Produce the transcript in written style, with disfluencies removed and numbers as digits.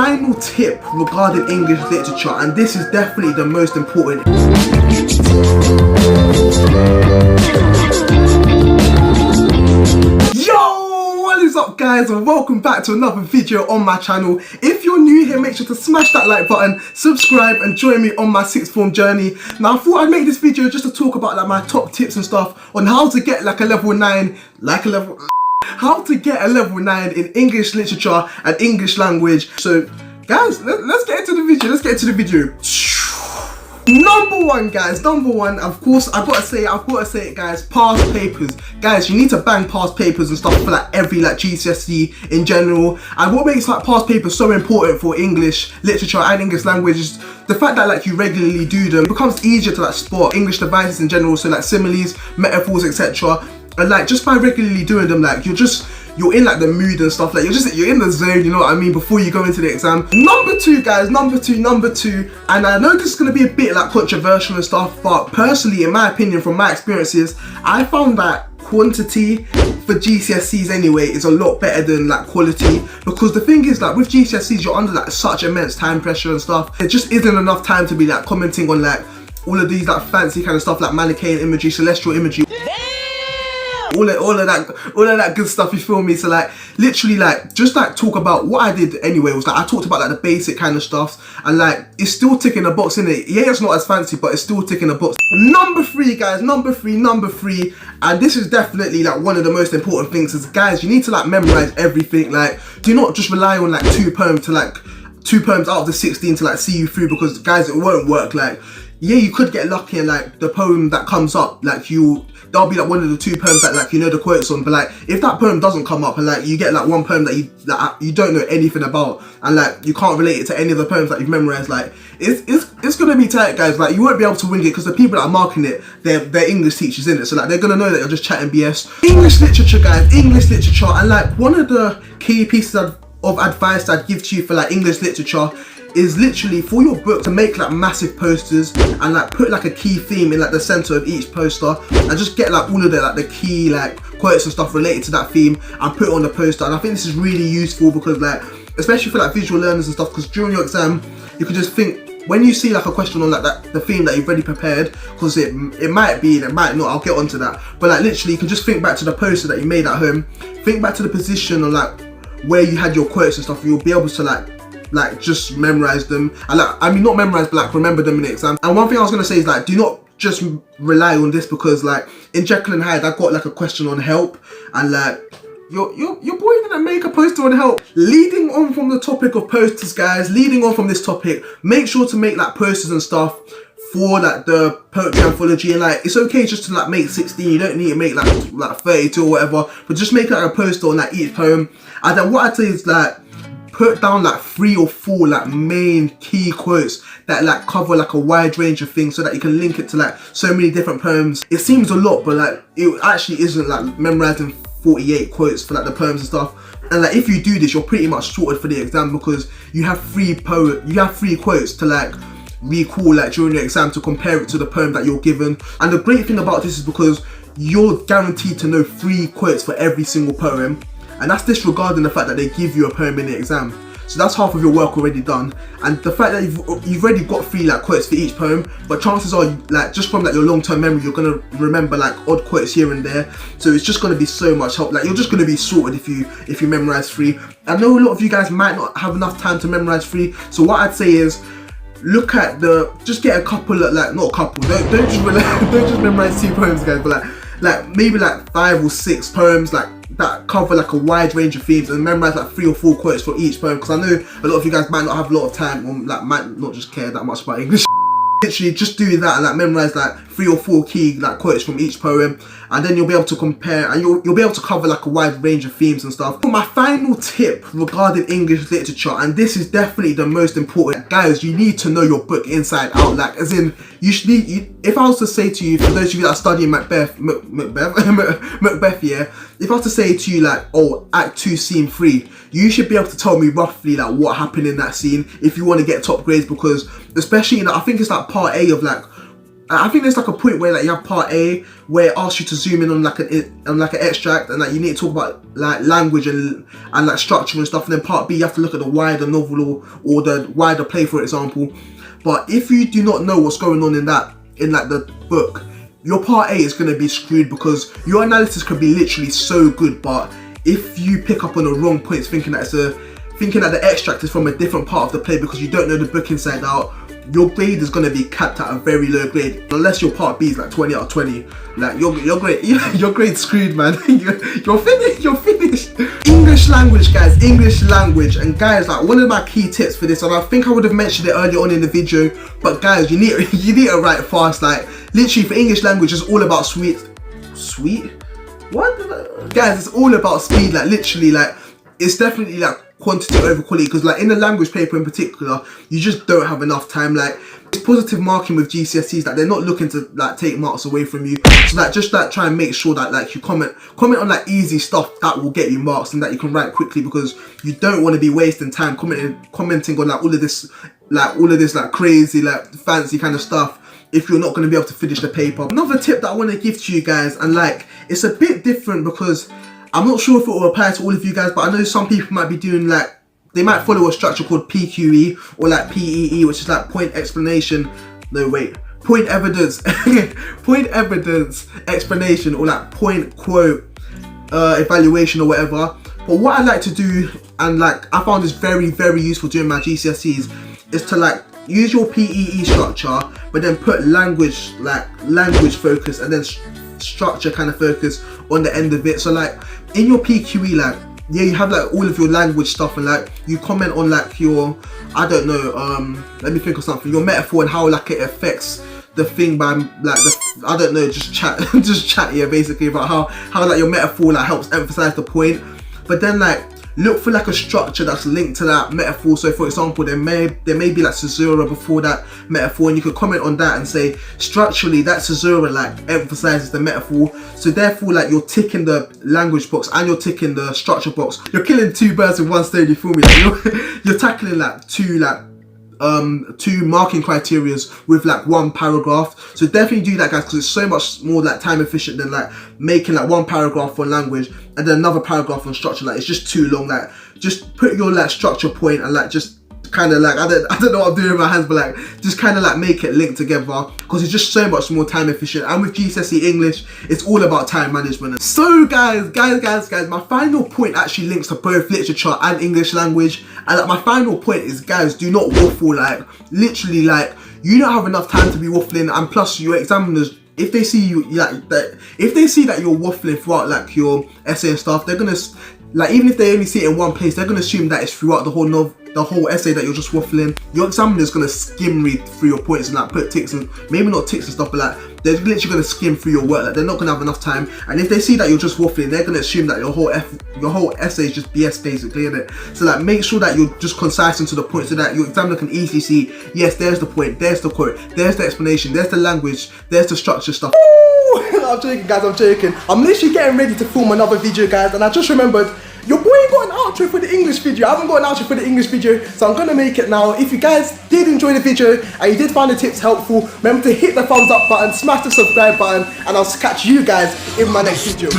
final tip regarding English literature, and this is definitely the most important. Yo, what is up guys, and welcome back to another video on my channel. If you're new here, make sure to smash that like button, subscribe and join me on my sixth form journey. Now I thought I'd make this video just to talk about like my top tips and stuff on how to get like a level 9, how to get a level 9 in English literature and English language. So guys, let's get into the video. Number one, guys, of course, I've got to say it guys, past papers. Guys, you need to bang past papers and stuff for like every like GCSE in general. And what makes like past papers so important for English literature and English language is the fact that like you regularly do them. It becomes easier to like spot English devices in general, so like similes, metaphors, etc. And like just by regularly doing them, like you're in like the mood and stuff, like you're in the zone, you know what I mean, before you go into the exam. Number two, guys, number two, and I know this is gonna be a bit like controversial and stuff, but personally, in my opinion, from my experiences, I found that quantity for GCSEs anyway is a lot better than like quality, because the thing is like with GCSEs you're under like such immense time pressure and stuff. There just isn't enough time to be like commenting on like all of these like fancy kind of stuff like Manichaean imagery, celestial imagery, all of that good stuff, you feel me? So like literally like just like talk about what I did anyway. Was like I talked about like the basic kind of stuff, and like it's still ticking a box, in it. Yeah, it's not as fancy, but it's still ticking a box. Number three, guys, number three, and this is definitely like one of the most important things is, guys, you need to like memorize everything. Like do not just rely on like two poems out of the 16 to like see you through, because guys, it won't work. Like yeah, you could get lucky and like the poem that comes up, like that'll be like one of the two poems that like you know the quotes on. But like if that poem doesn't come up and like you get like one poem that you don't know anything about, and like you can't relate it to any of the poems that you've memorized, like it's gonna be tight, guys. Like you won't be able to wing it, because the people that are marking it, they're English teachers in it, so like they're gonna know that you're just chatting BS. English literature, guys, English literature, and like one of the key pieces of advice that I'd give to you for like English literature is literally for your book to make like massive posters and like put like a key theme in like the center of each poster, and just get like all of the key like quotes and stuff related to that theme and put it on the poster. And I think this is really useful, because like especially for like visual learners and stuff, because during your exam you can just think, when you see like a question on like the theme that you've already prepared, because it might be and it might not, I'll get onto that, but like literally you can just think back to the poster that you made at home, think back to the position or like where you had your quotes and stuff. You'll be able to like just memorize them, and like I mean not memorize, but like remember them in the exam. And one thing I was gonna say is like do not just rely on this, because like in Jekyll and Hyde I got like a question on help, and like your boy didn't make a poster on help. Leading on from the topic of posters, guys, leading on from this topic, make sure to make like posters and stuff for like the poetry anthology. And like it's okay just to like make 16, you don't need to make like 32 or whatever, but just make like a poster on like each poem. And then what I'd say is like put down like 3 or 4 like main key quotes that like cover like a wide range of things, so that you can link it to like so many different poems. It seems a lot, but like it actually isn't. Like memorizing 48 quotes for like the poems and stuff, and like if you do this, you're pretty much sorted for the exam, because you have 3 quotes to like recall like during your exam to compare it to the poem that you're given. And the great thing about this is because you're guaranteed to know 3 quotes for every single poem, and that's disregarding the fact that they give you a poem in the exam. So that's half of your work already done. And the fact that you've already got 3 like quotes for each poem, but chances are like just from like your long-term memory you're gonna remember like odd quotes here and there. So it's just gonna be so much help. Like you're just gonna be sorted if you memorize 3. I know a lot of you guys might not have enough time to memorize 3, so what I'd say is look at just get a couple of like, not a couple, don't just memorize 2 poems, guys, but like maybe like 5 or 6 poems like that cover like a wide range of themes, and memorize like 3 or 4 quotes for each poem, because I know a lot of you guys might not have a lot of time, or like might not just care that much about English. Literally just do that and like memorize like 3 or 4 key like quotes from each poem, and then you'll be able to compare, and you'll be able to cover like a wide range of themes and stuff. My final tip regarding English literature, and this is definitely the most important, guys, you need to know your book inside out. Like as in if I was to say to you, for those of you that are studying Macbeth, yeah, if I was to say to you like, oh, Act 2 Scene 3, you should be able to tell me roughly like what happened in that scene if you want to get top grades, because especially I think it's like part A of like I think there's like a point where like you have part A where it asks you to zoom in on like an extract, and like you need to talk about like language and like structure and stuff, and then part B you have to look at the wider novel or the wider play, for example. But if you do not know what's going on in like the book, your part A is going to be screwed, because your analysis could be literally so good, but if you pick up on the wrong points thinking that the extract is from a different part of the play because you don't know the book inside out, your grade is going to be capped at a very low grade, unless your part B is like 20 out of 20. Like your grade's screwed, man. You're finished. English language, guys, English language. And guys, like one of my key tips for this, and I think I would have mentioned it earlier on in the video, but guys, you need to write fast. Like literally for English language, it's all about sweet. What? Guys, it's all about speed. Like literally, like it's definitely like quantity over quality, because like in the language paper in particular, you just don't have enough time. Like it's positive marking with GCSEs, like they're not looking to like take marks away from you, so like just like try and make sure that like you comment on like easy stuff that will get you marks and that you can write quickly, because you don't want to be wasting time commenting on like all of this like crazy like fancy kind of stuff if you're not going to be able to finish the paper. Another tip that I want to give to you guys, and like it's a bit different because I'm not sure if it will apply to all of you guys, but I know some people might be doing like, they might follow a structure called PQE or like PEE, which is like point evidence explanation, or like point quote evaluation or whatever. But what I like to do, and like I found this very, very useful during my GCSEs, is to like use your PEE structure, but then put language focus and then structure kind of focus on the end of it. So like in your PQE, like yeah, you have like all of your language stuff, and like you comment on like your, I don't know, let me think of something, your metaphor and how like it affects the thing by like I don't know, just chat yeah, basically about how like your metaphor like helps emphasize the point. But then like look for like a structure that's linked to that metaphor. So for example, there may be like caesura before that metaphor, and you could comment on that and say structurally that caesura like emphasizes the metaphor, so therefore like you're ticking the language box and you're ticking the structure box. You're killing two birds with one stone, you feel me? Like you're tackling like two marking criterias with like one paragraph. So definitely do that, guys, because it's so much more like time efficient than like making like one paragraph on language and then another paragraph on structure. Like it's just too long. Like just put your like structure point and like just kind of like I don't know what I'm doing with my hands, but like just kind of like make it link together, because it's just so much more time efficient. And with GCSE English, it's all about time management. So guys, my final point actually links to both literature and English language. And like my final point is, guys, do not waffle. Like literally, like you don't have enough time to be waffling, and plus your examiners, if they see you like that, if they see that you're waffling throughout like your essay and stuff, they're gonna like, even if they only see it in one place, they're gonna assume that it's throughout the whole essay that you're just waffling. Your examiner's gonna skim read through your points and like put ticks, and maybe not ticks and stuff, but like they're literally gonna skim through your work. Like they're not gonna have enough time, and if they see that you're just waffling, they're gonna assume that your whole essay is just BS basically, innit? So like make sure that you're just concise and to the point, so that your examiner can easily see, yes, there's the point, there's the quote, there's the explanation, there's the language, there's the structure stuff. I'm joking, guys, I'm joking. I'm literally getting ready to film another video, guys, and I just remembered your boy ain't got an outro for the English video. I haven't got an outro for the English video, so I'm gonna make it now. If you guys did enjoy the video and you did find the tips helpful, remember to hit the thumbs up button, smash the subscribe button, and I'll catch you guys in my next video.